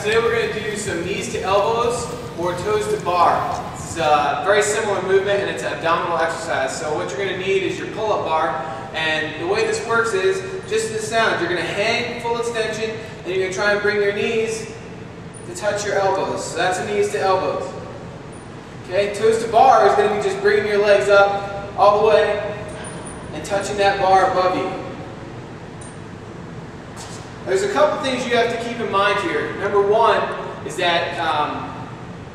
so today we're going to do some knees to elbows or toes to bar. It's a very similar movement and it's an abdominal exercise. So what you're going to need is your pull-up bar, and the way this works is just as it sounds. You're going to hang full extension and you're going to try and bring your knees to touch your elbows. So that's a knees to elbows. Okay, toes to bar is going to be just bringing your legs up all the way and touching that bar above you. There's a couple things you have to keep in mind here. Number one is that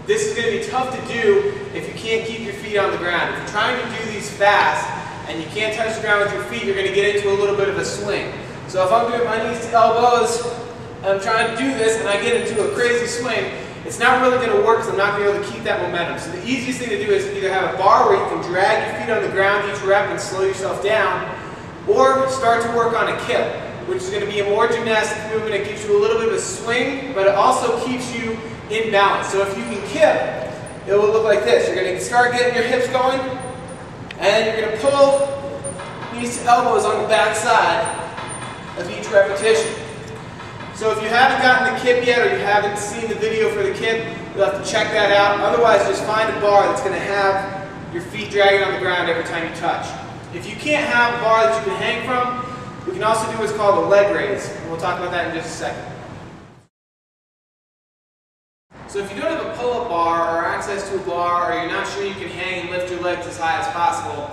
this is going to be tough to do if you can't keep your feet on the ground. If you're trying to do these fast and you can't touch the ground with your feet, you're going to get into a little bit of a swing. So if I'm doing my knees to elbows and I'm trying to do this and I get into a crazy swing, it's not really going to work because I'm not going to be able to keep that momentum. So the easiest thing to do is either have a bar where you can drag your feet on the ground each rep and slow yourself down, or start to work on a kip, which is going to be a more gymnastic movement. It gives you a little bit of a swing, but it also keeps you in balance. So if you can kip, it will look like this. You're going to start getting your hips going, and you're going to pull knees to elbows on the back side of each repetition. So if you haven't gotten the kip yet, or you haven't seen the video for the kip, you'll have to check that out. Otherwise, just find a bar that's going to have your feet dragging on the ground every time you touch. If you can't have a bar that you can hang from, we can also do what's called a leg raise, and we'll talk about that in just a second. So if you don't have a pull-up bar or access to a bar, or you're not sure you can hang and lift your legs as high as possible,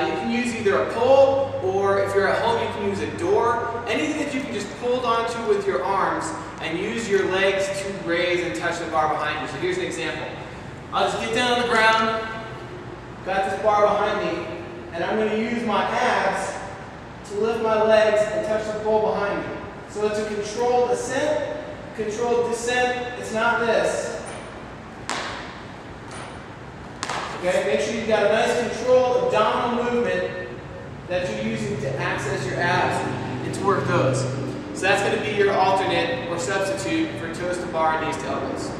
you can use either a pole, or if you're at home, you can use a door. Anything that you can just hold onto with your arms and use your legs to raise and touch the bar behind you. So here's an example. I'll just get down on the ground, got this bar behind me, and I'm going to use my abs to lift my legs and touch the pole behind me. So it's a controlled ascent, controlled descent. It's not this. Okay, make sure you've got a nice controlled abdominal movement that you're using to access your abs and to work those. So that's going to be your alternate or substitute for toes to bar and knees to elbows.